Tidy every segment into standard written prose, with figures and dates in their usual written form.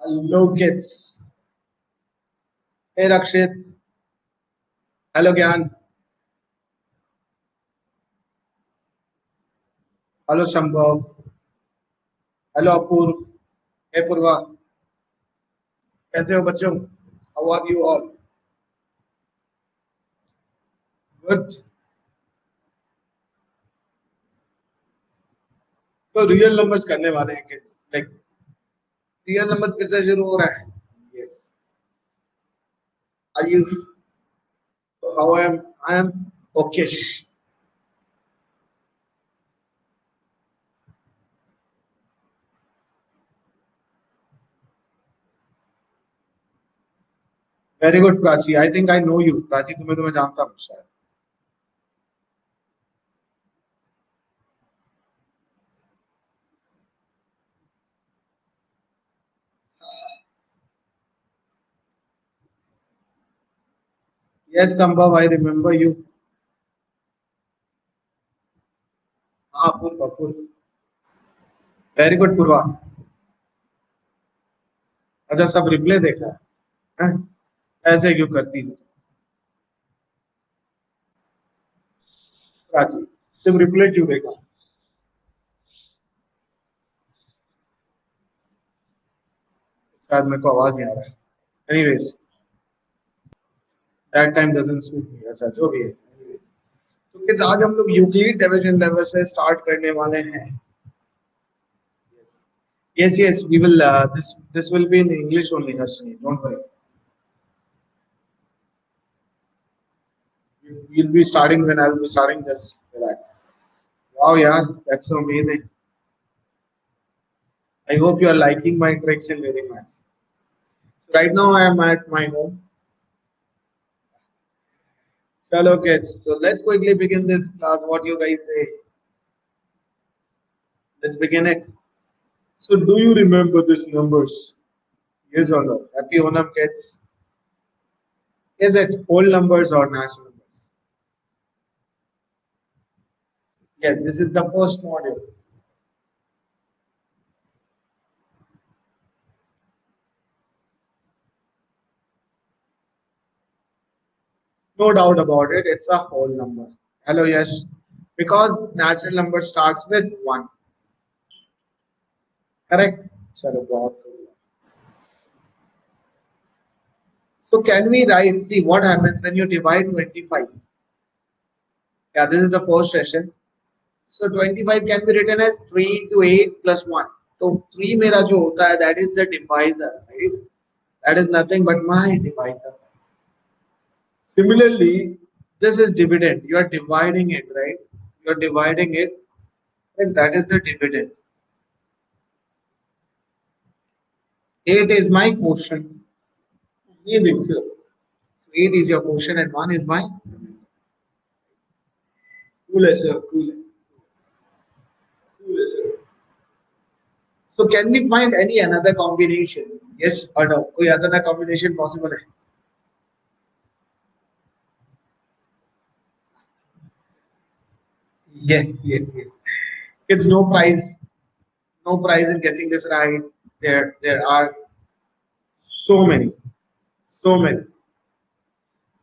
Hello, kids. Hey, Rakshit. Hello, Gyan. Hello, Shambhav. Hello, Apurv. Hey, Purva. कैसे हो बच्चों? How are you all? Good. तो real numbers करने वाले हैं किड्स. लाइक रियल नंबर फिर से शुरू हो रहा है. Yes. Are you? So how I am? I am okay. Very good, Prachi. I think I know you. Prachi, तुम्हें जानता हूँ शायद. Yes, Shambhav, I remember you. हाँ, Apurv, Apurv. Very good, Purva. अच्छा, सब रिप्ले देखा है? हैं? ऐसे क्यों करती हो प्राची? सिर्फ रिप्ले क्यों देखा? शायद मेरे को आवाज नहीं आ रहा है. Anyways, that time doesn't suit me. अच्छा, जो भी है. Anyways, तो किड्स आज हम लोग यूक्लिड डिवीजन लेवल से स्टार्ट करने वाले हैं. Yes, yes, we will. This will be in English only, Harshini. Don't worry. We'll be starting when I'll be starting. Just relax. Wow, yeah, that's so amazing. I hope you are liking my tricks in Vedic maths. Right now, I am at my home. Hello, kids. So let's quickly begin this class. What you guys say? Let's begin it. So, do you remember these numbers? Yes or no? Happy Onam, kids. Is it whole numbers or natural numbers? Yes, this is the first module. No doubt about it, it's a whole number. Hello, Yash. Because natural number starts with 1. Correct? Chalo, bahut बढ़िया. So can we write, see what happens when you divide 25? Yeah, this is the first session. So 25 can be written as 3 into 8 plus 1. So 3 मेरा जो होता है, that is the divisor, right? That is nothing but my divisor. Similarly, this is dividend. You are dividing it, right? You are dividing it, and that is the dividend. 8 is my quotient. ये देखिए. So 8 is your quotient and 1 is my cool है sir, cool है. Cool है sir. So can we find any another combination? Yes or no? कोई other combination possible है? Yes, yes, yes. It's no prize. No prize in guessing this right. There are so many. So many.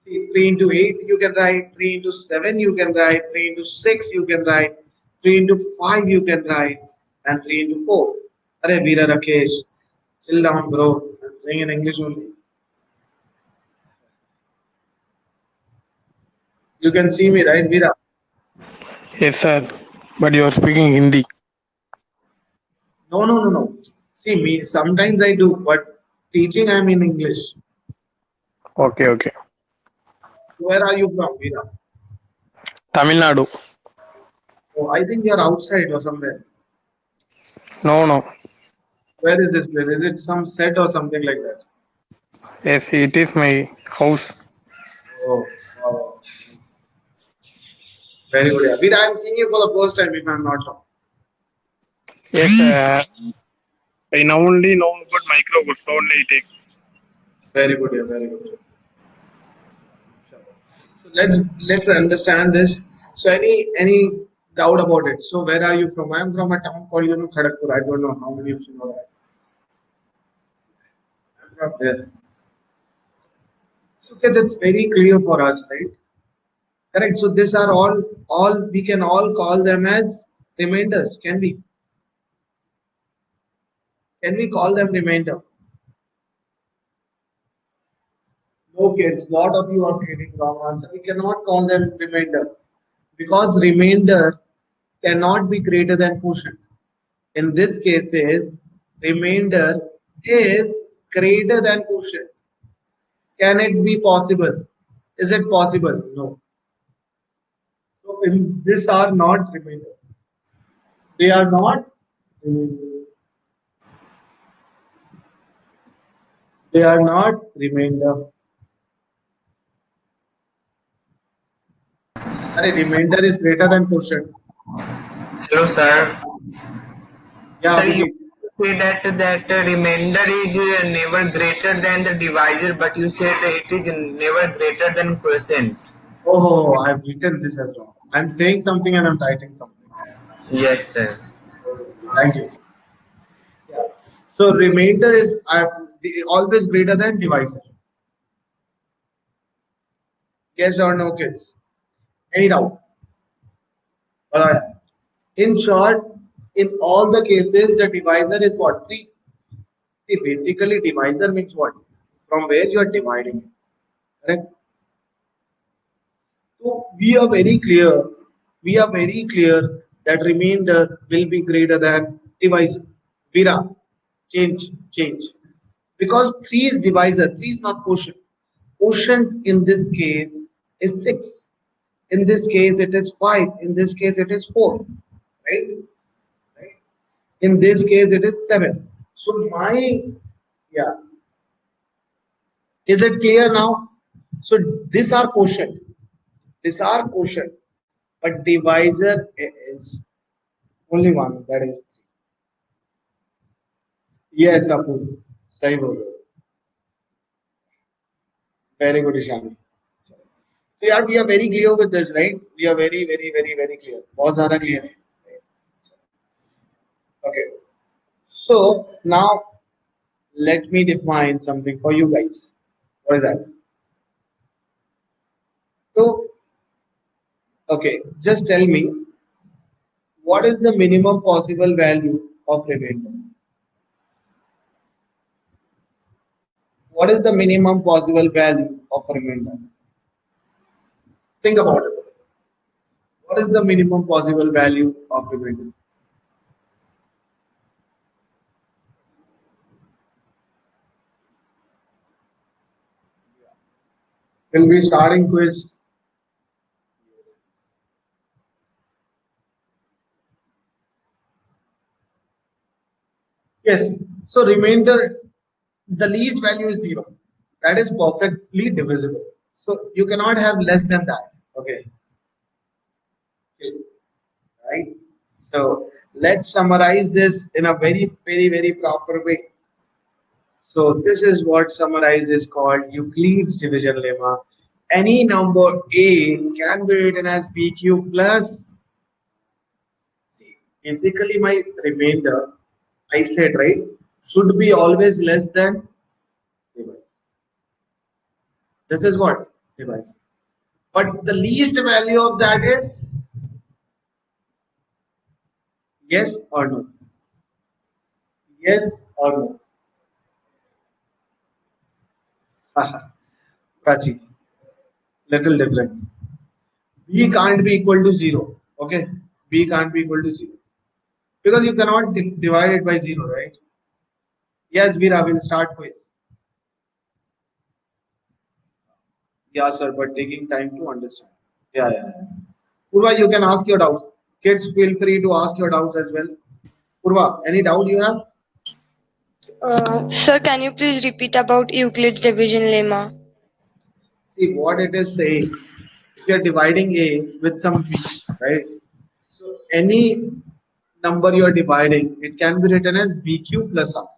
See, 3 into 8 you can write, 3 into 7 you can write, 3 into 6 you can write, 3 into 5 you can write, and 3 into 4. Arey Veera Rakesh, chill down bro. I'm saying in English only. You can see me, right, Veera? Yes, sir. But you are speaking Hindi. No, no, no, no. See me, sometimes I do, but teaching I'm in English. Okay, okay. Where are you from, Veera? Tamil Nadu. Oh, I think you're outside or somewhere. No, no. Where is this place? Is it some set or something like that? Yes, it is my house. Oh, wow. Very good. Yeah. Veera, I'm seeing you for the first time, if I'm not wrong. Yes, I now only know about microburst only take. Very good. Yeah, very good. So let's understand this. So any doubt about it? So where are you from? I'm from a town called Kharagpur. I don't know how many of you know that. Not there. So kids, it's very clear for us, right? Correct. So these are all we can all call them as remainders. Can we call them remainder? No kids, lot of you are getting wrong answer. We cannot call them remainder because remainder cannot be greater than quotient. In this case, is remainder is greater than quotient. Can it be possible? Is it possible? No. So in this are not remainder. They are not remainder. They are not remainder. Arey, remainder is greater than quotient. Hello, sir. Yeah, Sir, you Abhijit. say that remainder is never greater than the divisor, but you said it is never greater than quotient. Oh, I've written this as well. I'm saying something and I'm writing something. Yes, sir. Thank you. Yeah. So remainder is always greater than divisor. Yes or no, kids? Any doubt? Alright. In short, in all the cases, the divisor is what? 3. See, basically, divisor means what? From where you are dividing it. Correct? So we are very clear. We are very clear that remainder will be greater than divisor. Vira, change. Because 3 is divisor, 3 is not quotient. Quotient in this case is 6. In this case, it is 5. In this case, it is 4. Right? Right? In this case, it is 7. So yeah, is it clear now? So these are quotient. These are quotient. But divisor is only one, that is 3. Yes, Apu. सही बोल रहे हो. Very good, Ishani. So yeah, we are very clear with this, right? We are very clear. बहुत ज़्यादा clear है. Okay. So now let me define something for you guys. What is that? So, okay, just tell me what is the minimum possible value of remainder? What is the minimum possible value of remainder? Think about it. What is the minimum possible value of remainder? We'll be starting quiz. Yes. So remainder, the least value is 0. That is perfectly divisible. So you cannot have less than that. Okay. Okay. Right. So let's summarize this in a very proper way. So this is what summarizes called Euclid's division lemma. Any number a can be written as bq plus. See, basically my remainder, I said right, should be always less than divisor. This is what divisor. But the least value of that is yes or no. Yes or no. Haha, Prachi, little different. B can't be equal to 0. Okay, B can't be equal to 0 because you cannot divide it by 0, right? Yes, Veera, will start quiz. Yeah, sir, but taking time to understand. Yeah. Purva, you can ask your doubts. Kids, feel free to ask your doubts as well. Purva, any doubt you have? Sir, can you please repeat about Euclid's division lemma? See what it is saying. If you are dividing A with some B, right? So any number you are dividing, it can be written as BQ plus R.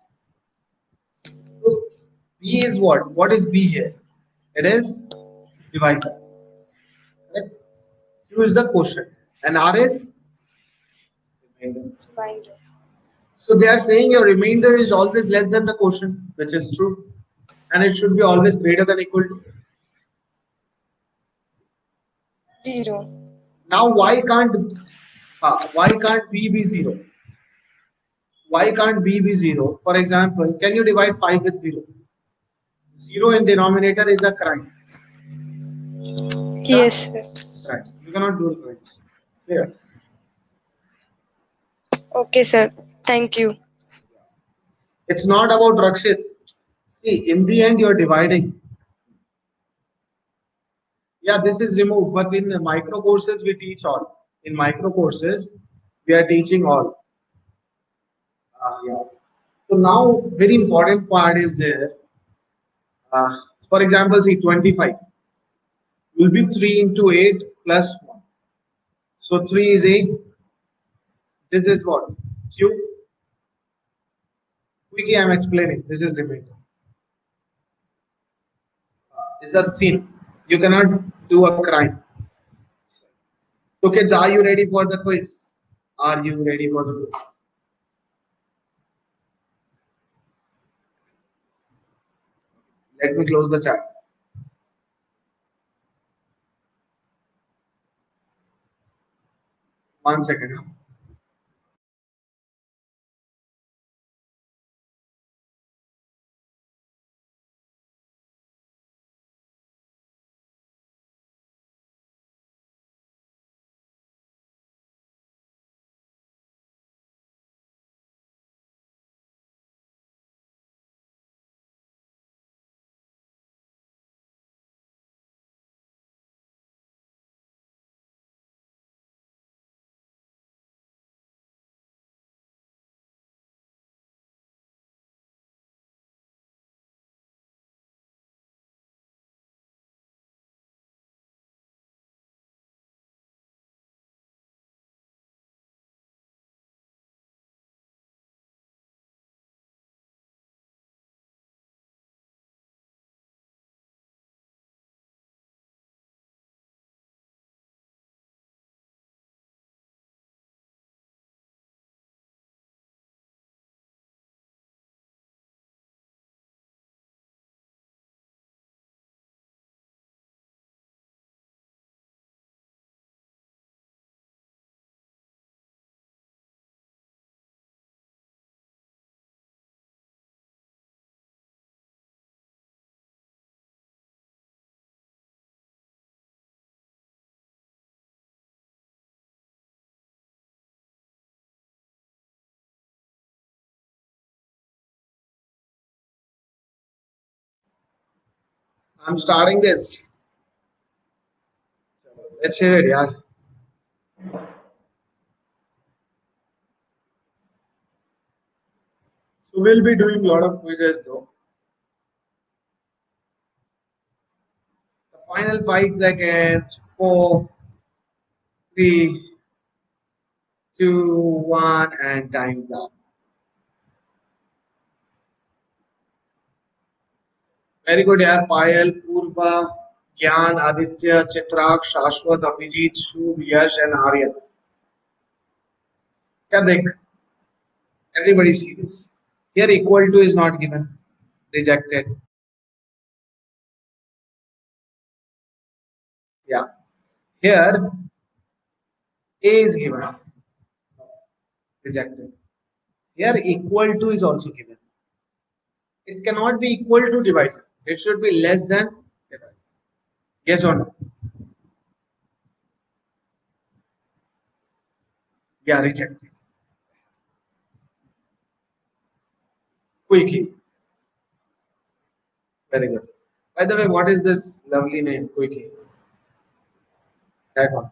So B is what? What is B here? It is divisor. Correct? Q is the quotient and R is remainder. So they are saying your remainder is always less than the quotient, which is true. and it should be always greater than equal to. 0. Now why can't b be 0? Why can't b be 0? For example, can you divide 5 with 0? 0 in denominator is a crime. Yes, sir. Right. You cannot do crimes. Clear? Okay, sir. Thank you. It's not about Rakshit. See, in the end, you're dividing. Yeah, this is removed, but in micro courses, we teach all. In micro courses, we are teaching all. Yeah. So now, very important part is there. Uh, for example, see 25 will be 3 into 8 plus 1. So 3 is 8. This is what? Q. Quickly, I'm explaining. This is remainder. It's a sin. You cannot do a crime. So kids, are you ready for the quiz? Are you ready for the quiz? Let me close the chat. One second. I'm starting this. Let's hear it, yeah. So we'll be doing a lot of quizzes though. The final 5 seconds. 4, 3, 2, 1, and time's up. Very good, yaar. Payal, Purva, Gyan, Aditya, Chitrag, Shashwat, Abhijit, Shubh, Yash, and Aryan. Yeah, देख, everybody see this. Here equal to is not given. Rejected. Yeah. Here A is given. Rejected. Here equal to is also given. It cannot be equal to divisible. It should be less than divisible. Yes or no? Yeah, rejected. Quickie. Very good. By the way, what is this lovely name, Quickie? That one.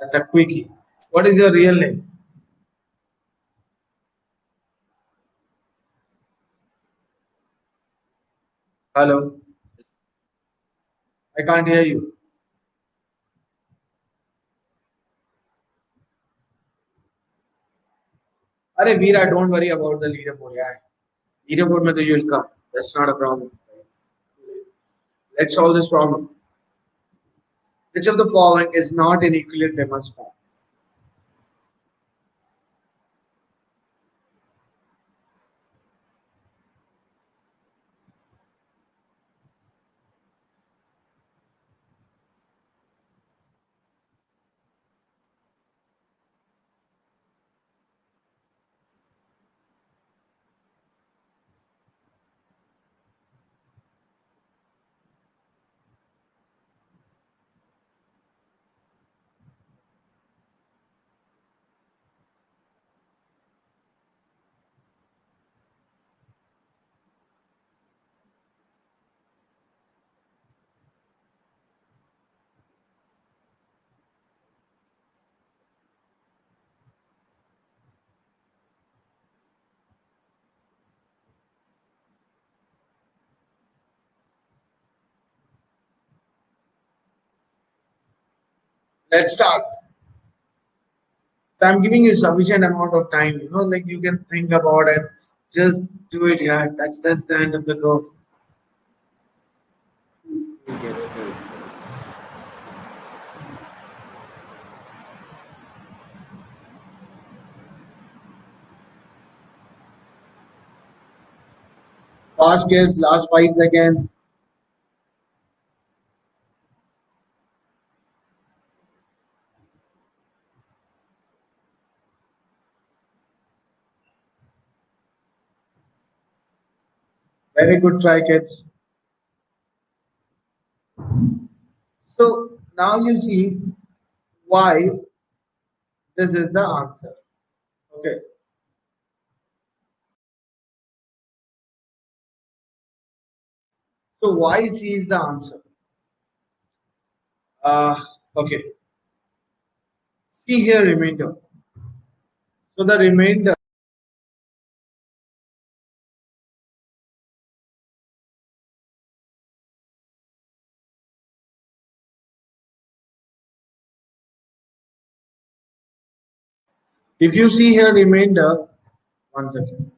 That's a Quickie. What is your real name? Hello. I can't hear you. Arey Veera, don't worry about the leaderboard. Yeah. Leaderboard mein to you will come. That's not a problem. Let's solve this problem. Which of the following is not in Euclid lemma's form? Let's start. So I'm giving you sufficient amount of time, like you can think about it. Just do it, yeah. That's the end of the go. Fast kids, last 5 seconds. Very good try, kids. So now you see why this is the answer. Okay. So why C is the answer? Okay. See here remainder. So the remainder, if you see here remainder, 1 second.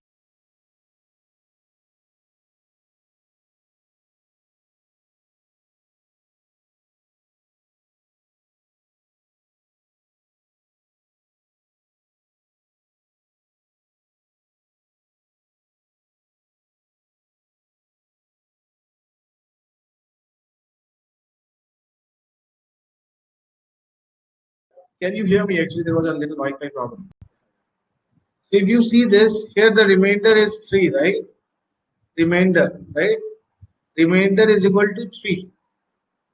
Can you hear me? Actually, there was a little Wi-Fi problem. So if you see this, here the remainder is 3, right? Remainder, right? Remainder is equal to 3.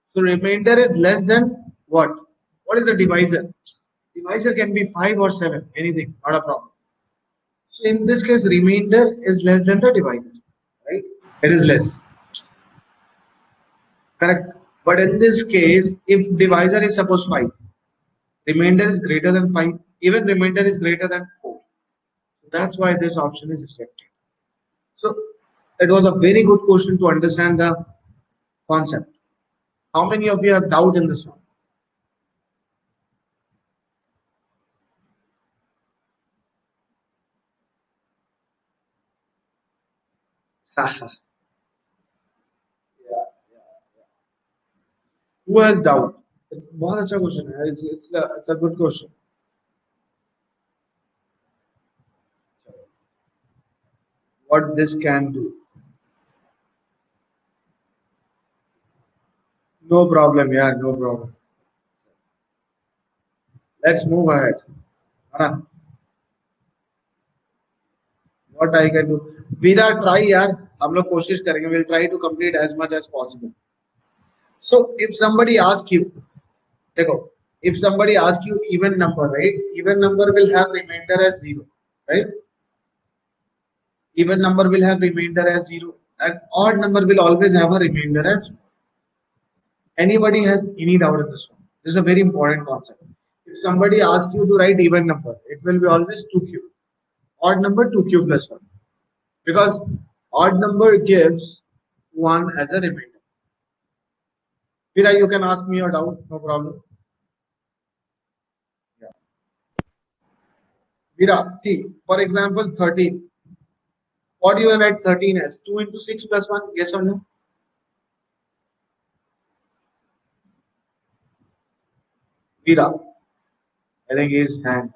So remainder is less than what? What is the divisor? Divisor can be 5 or 7, anything, not a problem. So in this case, remainder is less than the divisor, right? It is less, correct? But in this case, if divisor is suppose 5, remainder is greater than 5, even remainder is greater than 4. That's why this option is rejected. So it was a very good question to understand the concept. How many of you have doubt in this one? Who has doubt? It's बहुत अच्छा question है. It's a good question. What this can do? No problem, yeah, no problem. Let's move ahead. Anna, what I can do? Veera, try यार. हम लोग कोशिश करेंगे. We'll try to complete as much as possible. So if somebody asks you, देखो, if somebody asks you even number, right? Even number will have remainder as 0, right? Even number will have remainder as 0, and odd number will always have a remainder as 1. Anybody has any doubt in this one? This is a very important concept. If somebody asks you to write even number, it will be always 2q. Odd number 2q plus 1. Because odd number gives 1 as a remainder. Veera, you can ask me your doubt, no problem. Yeah. Veera, see, for example, 13. What do you write 13 as? 2 into 6 plus 1, yes or no? Veera, I think his hand.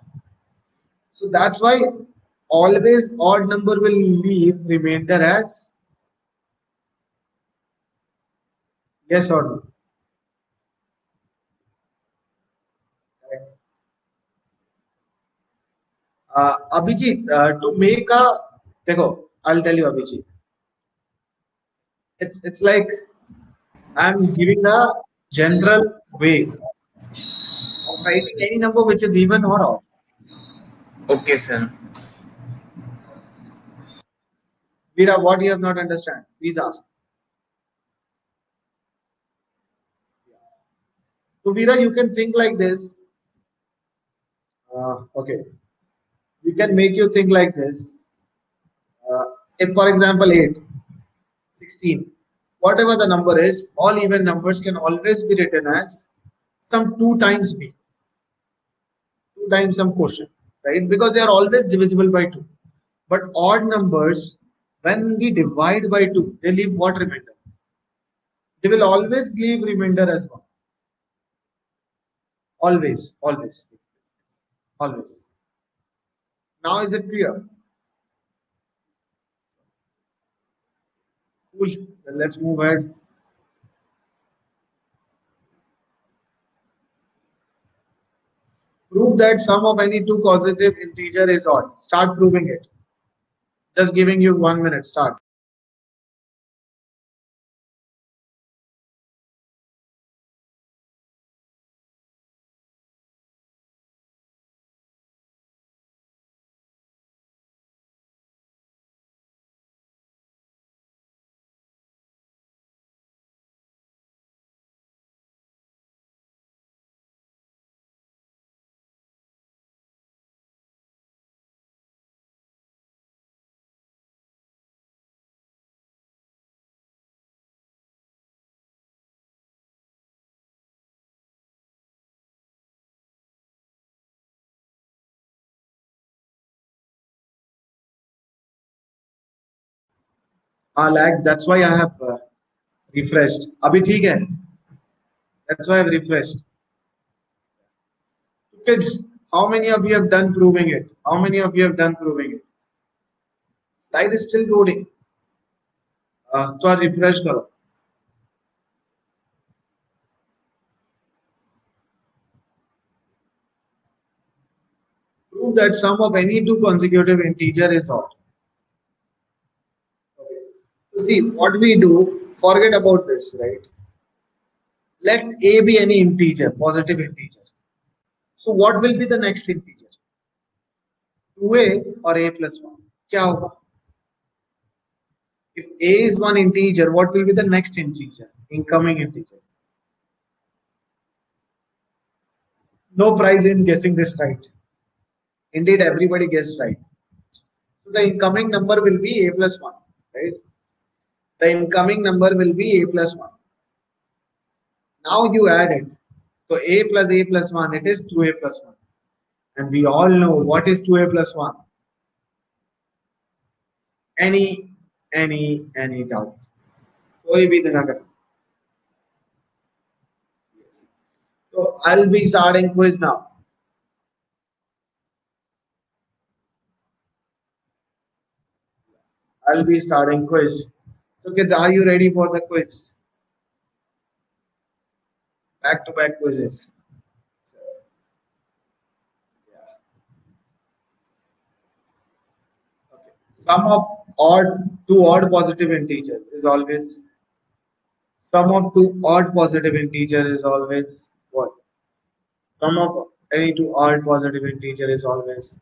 So that's why always odd number will leave remainder as yes or no. Correct. Abhijit, to make a, देखो, I'll tell you Abhijit. It's like I'm giving a general way of writing any number which is even or odd. Okay, sir. Veera, what you have not understand? Please ask. So Veera, you can think like this. Okay, you can make you think like this. If for example 8, 16, whatever the number is, all even numbers can always be written as some 2 times b, 2 times some quotient, right? Because they are always divisible by 2. But odd numbers, when we divide by 2, they leave what remainder? They will always leave remainder as 1. Always, always, always. Now is it clear? Cool. Then let's move ahead. Prove that sum of any two positive integer is odd. Start proving it. Just giving you 1 minute. Start. Lag. That's why I have refreshed. Abhi theek hai. That's why I've refreshed. Kids, how many of you have done proving it? How many of you have done proving it? Slide is still loading. So refresh karo. Prove that sum of any two consecutive integer is odd. Okay. So see what we do. Forget about this, right? Let a be any integer, positive integer. So what will be the next integer? 2a or a plus 1? क्या होगा? If a is one integer, what will be the next integer? Incoming integer. No prize in guessing this right. Indeed, everybody guessed right. So the incoming number will be a plus 1, right? The incoming number will be a plus 1. Now you add it. So a plus 1, it is 2a plus 1. And we all know what is 2a plus 1. Any doubt? कोई भी ना करो. Yes. So I'll be starting quiz now. I'll be starting quiz. So kids, are you ready for the quiz? Back to back quizzes. Okay. Sum of two odd positive integers is always sum of two odd positive integer is always what? Sum of any two odd positive integer is always.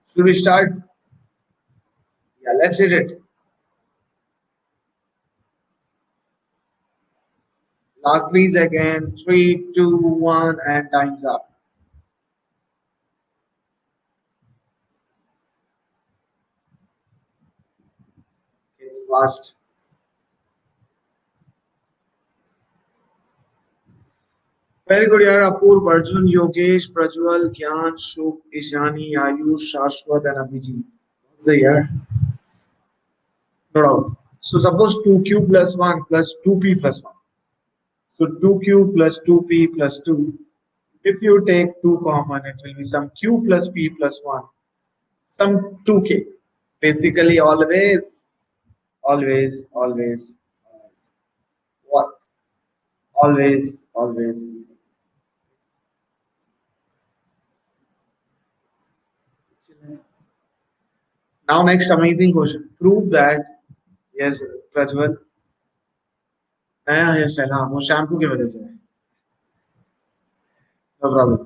Should we start? Yeah, let's hit it. Last 3 seconds. 3, 2, 1, and time's up. It's fast. Very good, yaar. Apurv, Arjun, Yogesh, Prajwal, Gyan, Shuk, Ishani, Ayush, Shashwat, and Abhijit. The year. No doubt. So suppose 2q plus 1 plus 2p plus 1. So 2q plus 2p plus 2. If you take 2 common, it will be some q plus p plus 1. Some 2k. Basically, always. What? Always. Now next amazing question. Prove that yes, Prajwal. नया hairstyle हाँ वो shampoo की वजह से no problem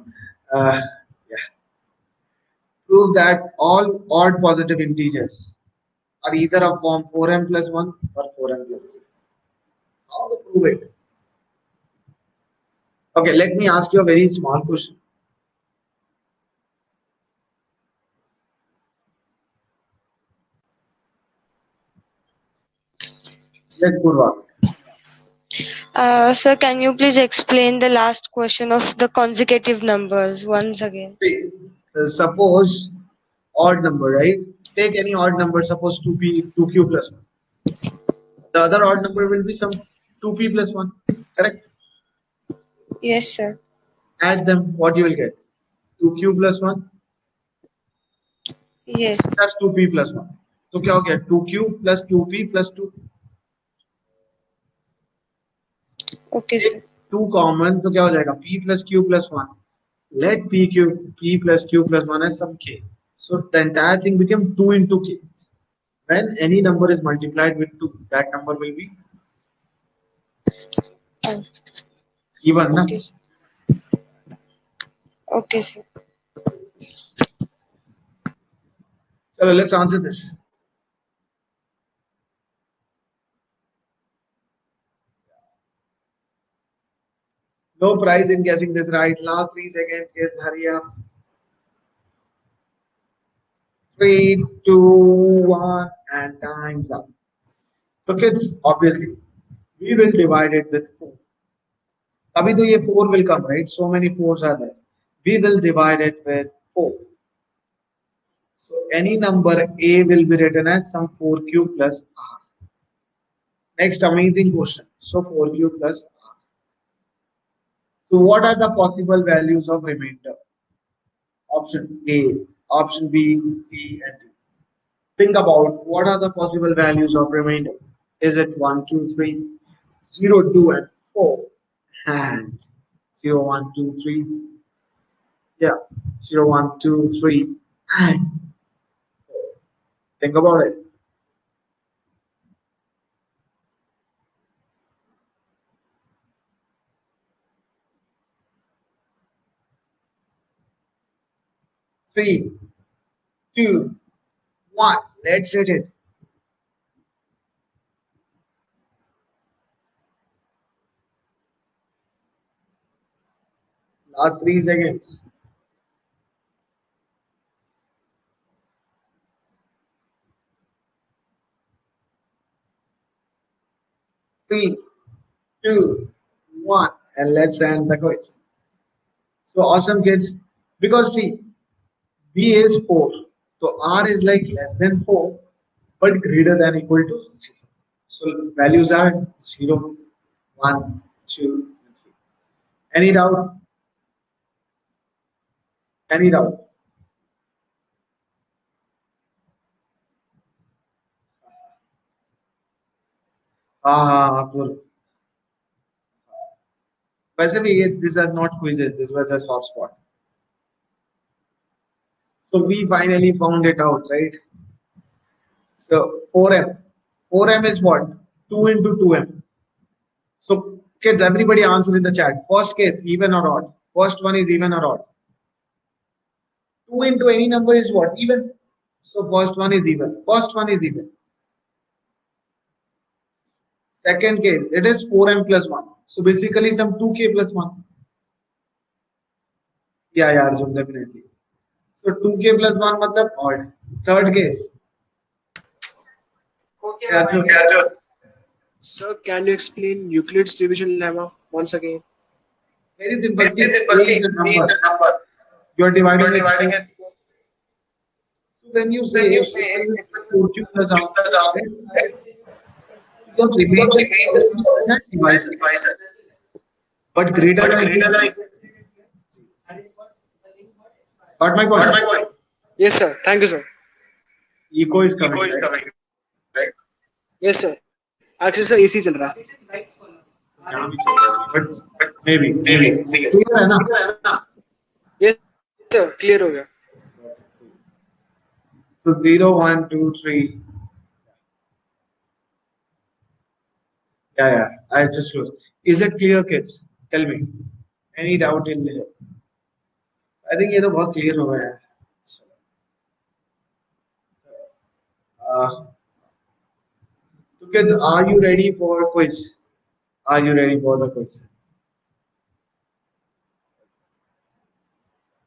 yeah. Prove that all odd positive integers are either of form 4m plus 1 or 4m plus 3. How to prove it? Okay, let me ask you a very small question. Let's Purva. Sir, can you please explain the last question of the consecutive numbers once again? See, suppose odd number, right? Take any odd number, suppose 2p, 2q plus 1. The other odd number will be some 2p plus 1, correct? Yes, sir. Add them, what you will get? 2q plus 1 Yes. plus 2p plus 1. तो क्या हो गया 2q plus 2p plus 2. Okay, sir. 2 common तो क्या हो जाएगा p plus q plus 1. Let p plus q plus 1 as some k. So the entire thing became 2 into k. When any number is multiplied with 2, that number will be Oh, even. Na? okay, sir. Okay, sir. So let's answer this. No prize in guessing this right. Last 3 seconds, kids, hurry up. 3, 2, 1, and time's up. So kids, obviously, we will divide it with 4. Abhi to ye 4 will come, right? So many 4s are there. We will divide it with 4. So any number A will be written as some 4q plus r. Next amazing question. So 4q plus r. So what are the possible values of remainder? Option A, option B, C, and D. Think about what are the possible values of remainder. Is it 1, 2, 3, 0, 2, and 4? And 0, 1, 2, 3. Yeah, 0, 1, 2, 3, and 4. Think about it. Three, two, one. Let's hit it. Last 3 seconds. 3, 2, 1, and let's end the quiz. So awesome, kids. Because see, B is 4, so R is like less than 4, but greater than equal to 0. So values are 0, 1, 2, and 3. Any doubt? Any doubt? Cool. वैसे भी ये these are not quizzes, this was just hotspot. So we finally found it out, right? So 4m. 4m is what? 2 into 2m. So kids, everybody answer in the chat. First case, even or odd. First one is even or odd. 2 into any number is what? Even. So first one is even. First one is even. Second case, it is 4m plus 1. So basically some 2k plus 1. Yeah, Arjun, definitely. So 2k plus 1 matlab odd. Third case. Yeah, Arjun. Sir, can you explain Euclid's division lemma once again? Very simple. See, take the number. You are dividing it. So when you say 4q plus r, your remainder divisor. But greater than got my point? Yes, sir. Thank you, sir. Echo is coming. Right? Yes, sir. Actually, sir, AC चल रहा है. यहाँ भी चल रहा है, but maybe. Clear है ना? Yes, sir. Clear हो गया. So 0, 1, 2, 3. Yeah. I just closed. Is it clear, kids? Tell me. Any doubt in there? I think ये तो बहुत clear हो गया है. So kids, are you ready for quiz? Are you ready for the quiz?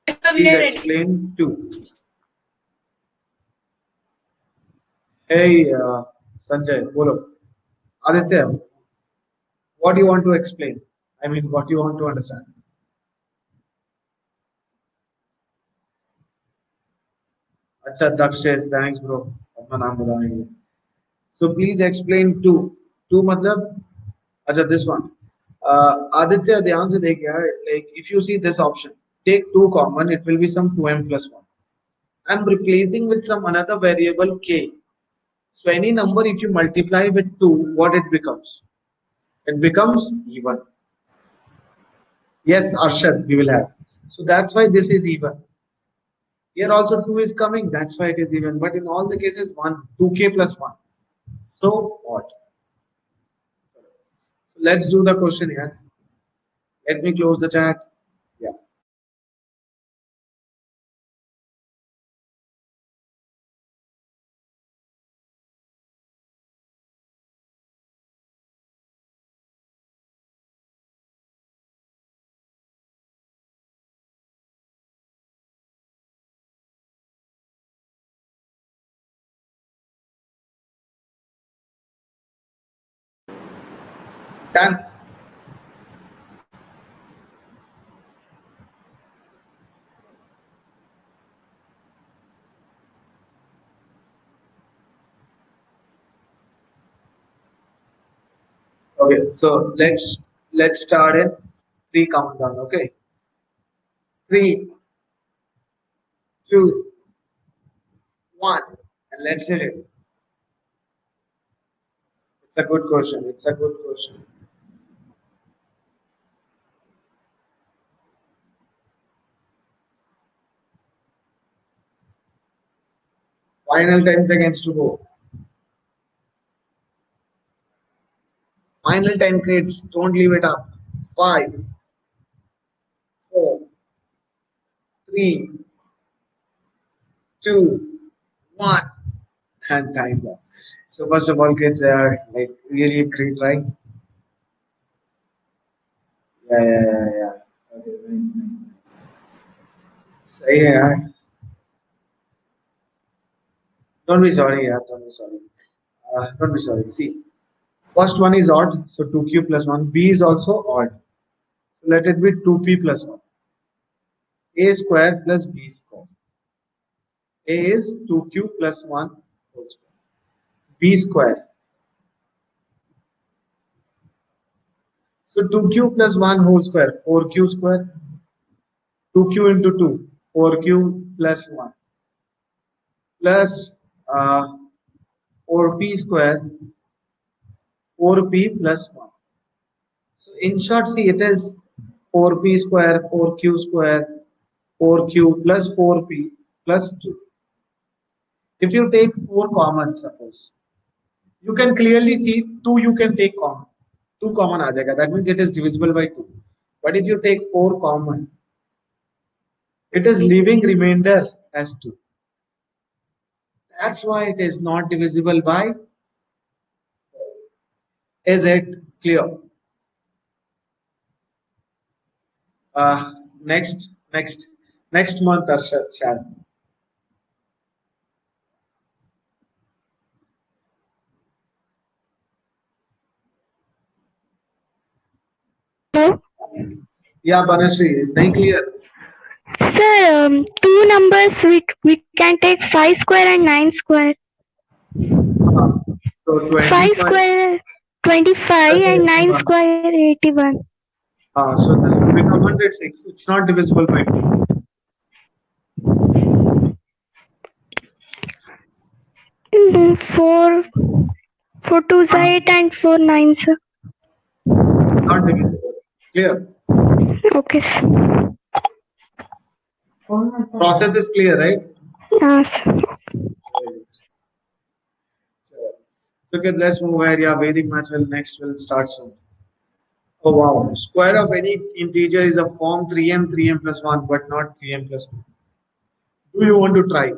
Please explain two. Hey, Sanjay, bolo. Aditya, what do you want to explain? I mean, what do you want to understand? अच्छा, Dakshesh, thanks, bro. अपना नाम बताएंगे. So please explain two. Two मतलब, अच्छा, this one. Aditya, ध्यान से देख यार. Like, if you see this option, take 2 common, it will be some 2m plus 1. I'm replacing with some another variable k. So any number, if you multiply with 2, what it becomes? It becomes even. Yes, Arshad, we will have. So that's why this is even. Here also 2 is coming, that's why it is even. But in all the cases, 1, 2k plus 1. So what? Let's do the question here. Let me close the chat. Yeah. Done. Okay, so let's start in 3 countdown. Okay, 3, 2, 1, and let's hit it. It's a good question. It's a good question. Final 10 seconds to go. Final 10 kids. Don't leave it up. 5, 4, 3, 2, 1, and time's up. So first of all, kids are like really great, right? Yeah. Okay, nice. सही है यार. Don't be sorry, yaar. Don't be sorry. Don't be sorry. See, first one is odd, so 2q plus 1. B is also odd, so let it be 2p plus 1. A square plus b square. A is 2q plus 1 whole square. B square. So 2q plus 1 whole square, 4q square. 2q into 2, 4q plus 1. Plus 4p square, 4p plus 1. So in short, see, it is 4p square, 4q square, 4q plus 4p plus 2. If you take 4 common, suppose, you can clearly see 2 you can take common. 2 common aa jayega. That means it is divisible by 2. But if you take 4 common, it is leaving remainder as 2. That's why it is not divisible by 4. Is it clear? Next month, Arshad, Shad. Hello? Yeah, Banashri, nahi clear. Sir, two numbers we can take 5 square and 9 square. So 5 25. square 25 and 9 square 81. So this will become 106. It's not divisible by 2. Four twos are 8 and 4 nines. Not divisible. Clear? Okay. Process is clear, right? Yes. Okay, let's move ahead. Yeah, Vedic math will next will start soon. Oh wow. Square of any integer is a form 3m plus 1, but not 3m plus 1. Do you want to try?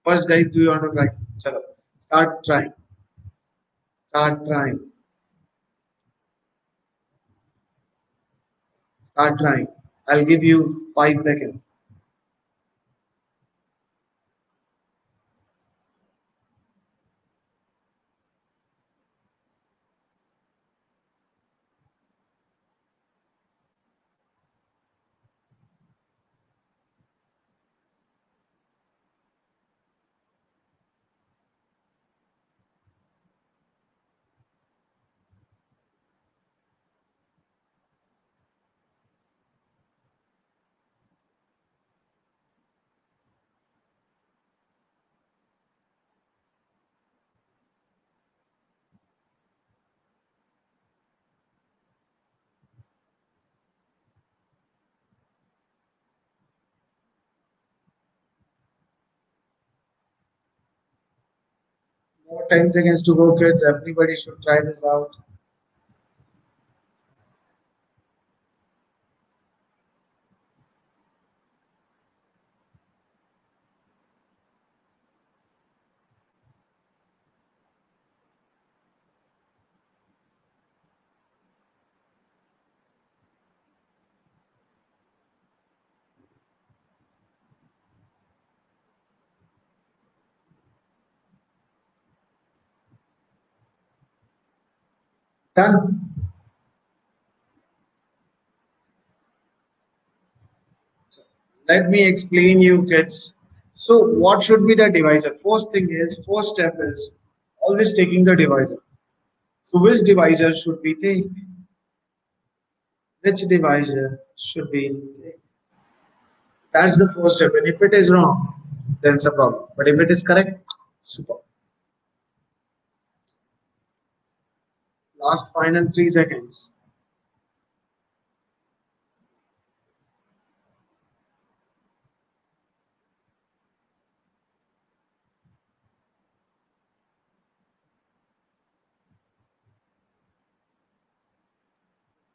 First, guys, do you want to try? Chalo. Start trying. Start trying. Start trying. I'll give you 5 seconds. More 10 seconds to go, kids. Everybody should try this out. Done. Let me explain you, kids. So, what should be the divisor? First step is always taking the divisor. So, which divisor should we take? Which divisor should we take? That's the first step. And if it is wrong, then it's a problem. But if it is correct, super. Last final 3 seconds.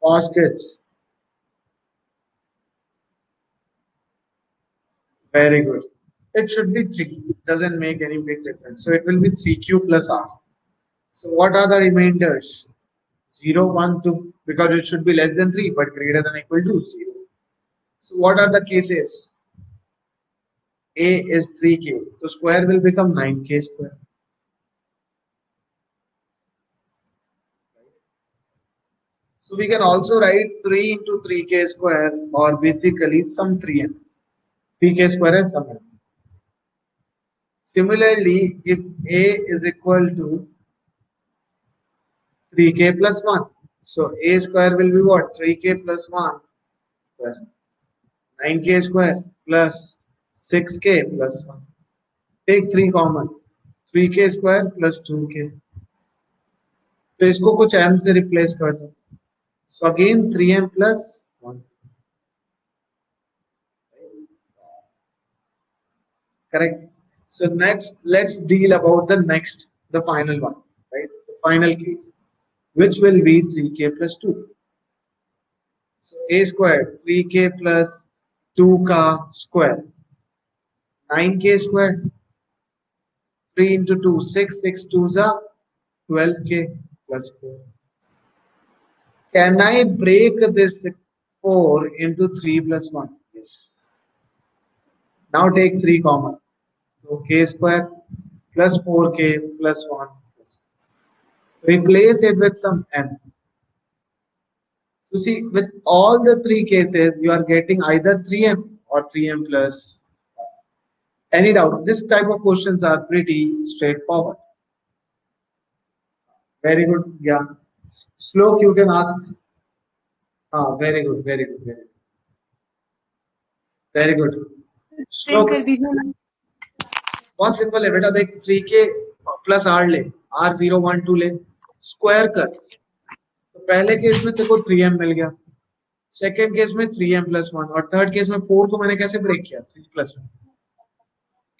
Fast, kids. Very good. It should be 3. It doesn't make any big difference. So, it will be 3q plus r. So, what are the remainders? 0, 1, 2, because it should be less than 3 but greater than or equal to 0. So what are the cases? A is 3k, so square will become 9k square. So we can also write 3 into 3k square, or basically some 3m. 3k square is some m. Similarly, if A is equal to 3k plus 1, so A square will be what? 3k plus 1 square. 9k square plus 6k plus 1. Take 3 common. 3k square plus 2k. तो इसको कुछ m से replace कर दो. So again 3m plus 1. Correct. So next, let's deal about the final one, right? The final case, which will be 3k plus 2. So a squared 3k plus 2 ka square, 9k square, 3 into 2, 6, 6 2s are 12k plus 4. Can I break this 4 into 3 plus 1? Yes. Now take 3 common. So k square plus 4k plus 1. Replace it with some m. So see, with all the 3 cases, you are getting either 3m or 3m plus. Any doubt? This type of questions are pretty straightforward. Very good. Yeah. Slok, you can ask. Ah, very good. Very good. Very good. Very good. Slok, बहुत simple है बेटा. देख 3k plus r ले, r0 1 2 ले, square कर. तो पहले case में तेरे को 3m मिल गया, सेकेंड केस में 3m plus 1, और थर्ड केस में 4 को मैंने कैसे ब्रेक किया? 3 plus 1.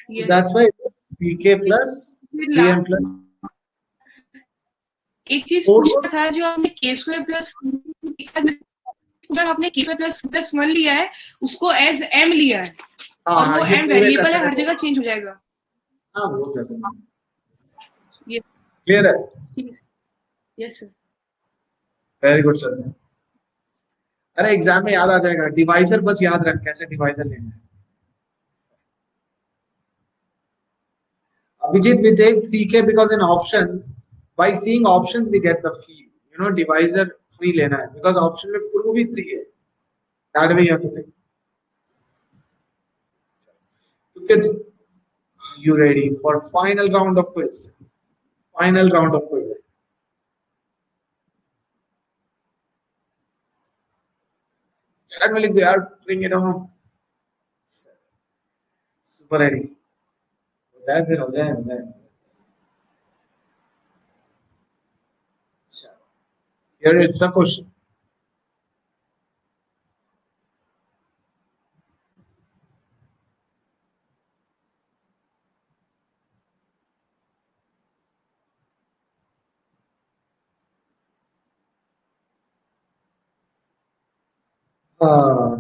Yes. That's why 3k plus 3m plus. एक चीज Four- पूछना था, जो आपने k स्क्वायर प्लस आपने k स्क्वायर प्लस प्लस 1 लिया है, उसको एज m लिया है, और वो ये m पूरे वेरिएबल करने है, हर को- जगह चेंज हो जाएगा। हाँ वो कैसे ये क्लियर है? Yes sir. Very good sir. अरे एग्जाम में याद आ जाएगा, डिवाइजर बस याद रख कैसे डिवाइजर लेना है। Abhijit, we take 3K because in option, by seeing options we get the feel. You know, divisor free lena hai because option में prove ही 3 है. That way you have to think. So kids, are you ready for final round of quiz? Final round of quiz. Chat में लिख दो यार, bring it on. Super ready. हो जाए फिर, हो जाए, हो जाए. Here is a question.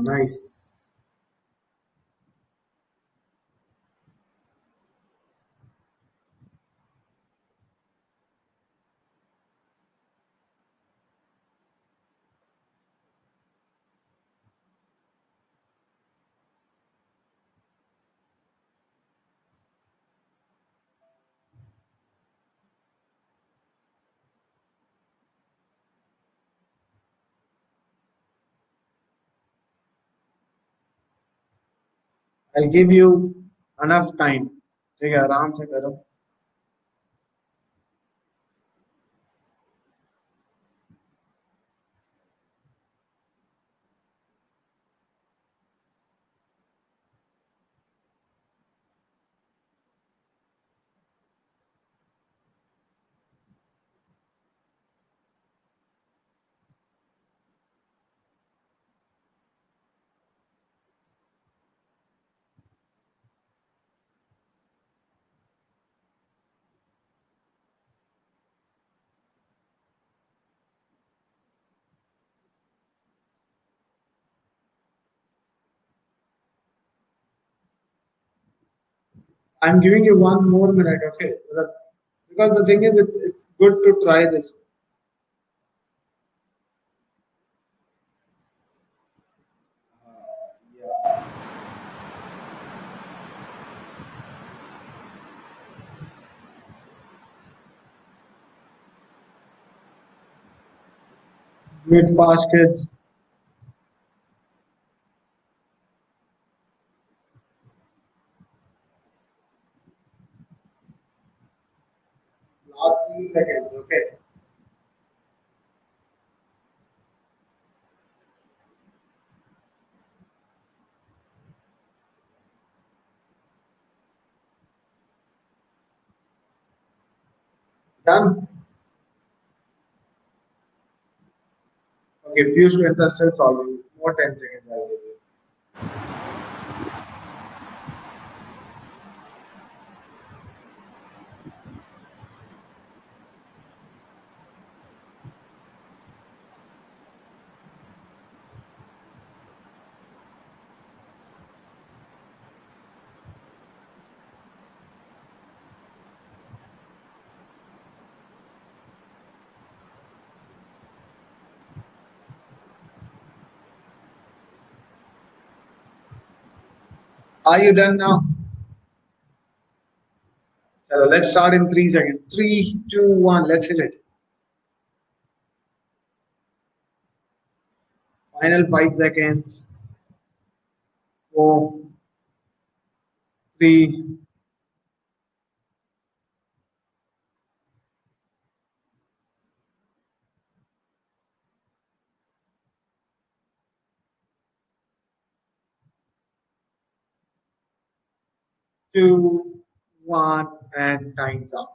Nice. I'll give you enough time. ठीक है, आराम से करो. I'm giving you one more minute, okay? Because the thing is, it's good to try this. Do it fast, kids. Last 3 seconds, okay? Done? Okay, few students are still solving. More 10 seconds, I'll give you. Are you done now? Chalo, let's start in 3 seconds. 3, 2, 1, let's hit it. Final 5 seconds. 4, 3, 2, 1, and time's up.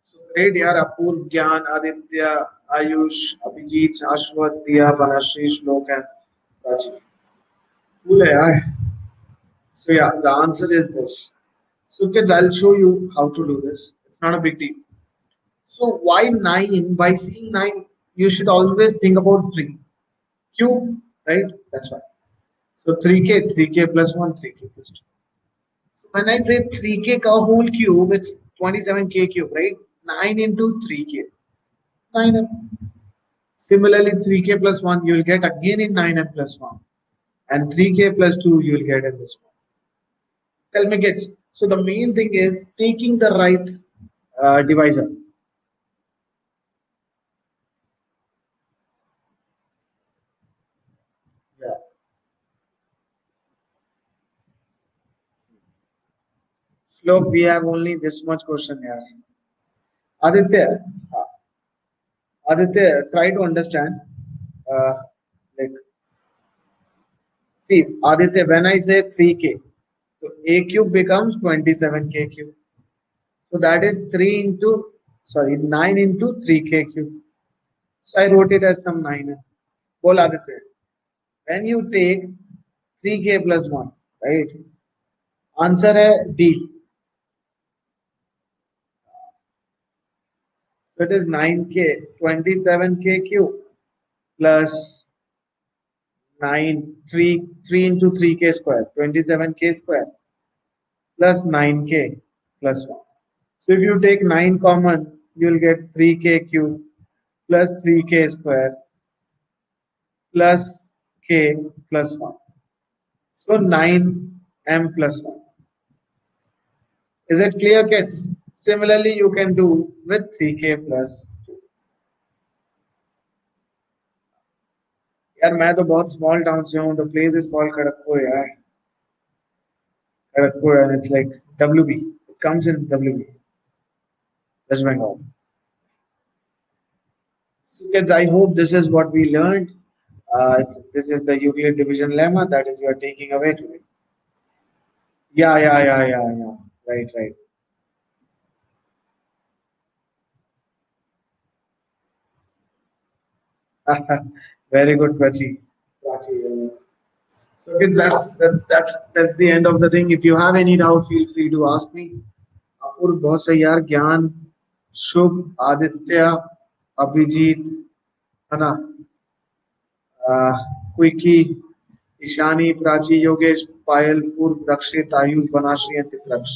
So great, yaar. Apurv, Gyan, Aditya, Ayush, Abhijit, Ashwat, Diya, Banashri, Shlok, and Prachi. Cool, yaar. So yeah, the answer is this. So kids, I'll show you how to do this. It's not a big deal. So why 9? By seeing 9, you should always think about 3 cube, right? That's why. So 3k plus 1, 3k plus 2. So when I say 3k ka whole cube, it's 27k cube, right? 9 into 3k, 9m. Similarly, 3k plus 1 you will get again in 9m plus 1, and 3k plus 2 you will get in this one. Tell me, kids. So the main thing is taking the right divisor. Yeah. Slope, we have only this much question here. Aditya, try to understand. Uh, like, see, Aditya, when I say 3k, so a cube becomes 27k cube. So that is 9 into 3k cube. So I wrote it as some 9. Bol Aditya, when you take 3k plus 1, right? Answer है D. So it is 9k, 27k cube plus 3 into 3k square, 27k square plus 9k plus 1. So if you take 9 common, you will get 3k cube plus 3k square plus k plus 1. So 9m plus 1. Is it clear, kids? Similarly, you can do with 3k plus 2. यार मैं तो बहुत small town से हूँ. The place is called Kharagpur, यार. Kharagpur, and it's like WB. It comes in WB. West Bengal. So kids, I hope this is what we learned. This is the Euclid division lemma that is you are taking away today. Yeah. Right. Very good, Prachi. So kids, that's the end of the thing. If you have any doubt, feel free to ask me. अपूर्व बहुत सही यार. ज्ञान, शुभ, आदित्य, अभिजीत, है ना, quickie, Ishani, Prachi, Yogesh, पायल, पूर्व, रक्षित, Ayush, बनाश्री and चित्रक्ष.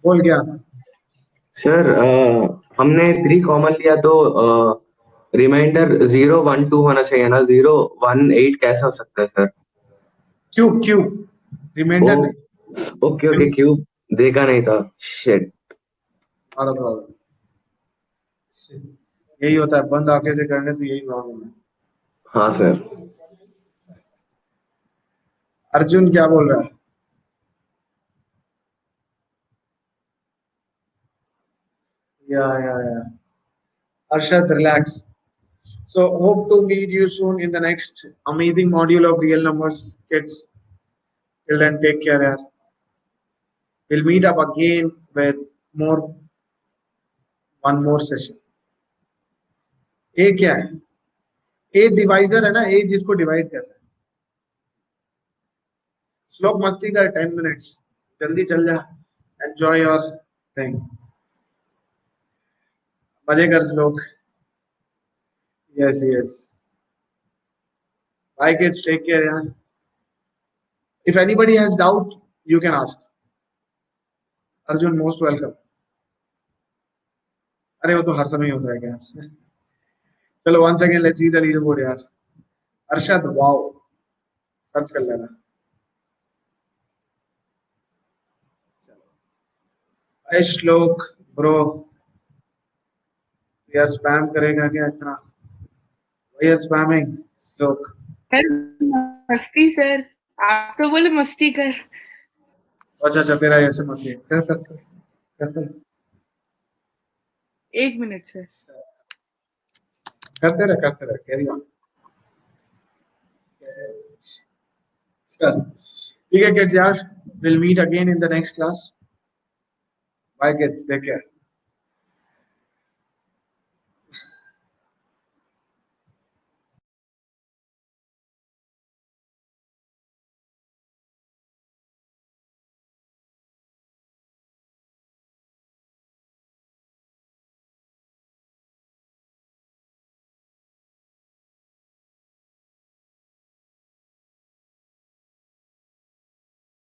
बोल ज्ञान. Sir हमने 3 कॉमन लिया तो रिमाइंडर 0 1 2 होना चाहिए ना. 0 1 8 कैसा हो सकता है सर? Cube reminder. ओके क्यूब देखा नहीं था. शिट. यही होता है, बंद आंखें से करने से यही प्रॉब्लम है. हाँ सर. अर्जुन क्या बोल रहा है? Yeah. Arshad, relax. So hope to meet you soon in the next amazing module of real numbers, kids. Till then, take care, yaar. We'll meet up again with one more session. A क्या है? A divisor है ना, A जिसको divide कर रहा है. श्लोक मस्ती कर 10 minutes. जल्दी चल जा. Enjoy your thing. मजे कर श्लोक. Yes. Bye kids, take care, yaar. If anybody has doubt, you can ask. Arjun, most welcome. अरे वो तो हर समय होता है क्या? चलो once again let's see the leaderboard यार. अर्शद, wow, सर्च कर लेना. चलो. श्लोक ब्रो, यार स्पैम करेगा क्या इतना? We are spamming. श्लोक. मस्ती सर, आप तो बोले मस्ती कर. अच्छा तेरा ऐसे मस्ती कर. 1 मिनट सर. करते रहे. Carry on. चल ठीक है किड्स यार. We'll meet again in the next class. Bye kids, take care.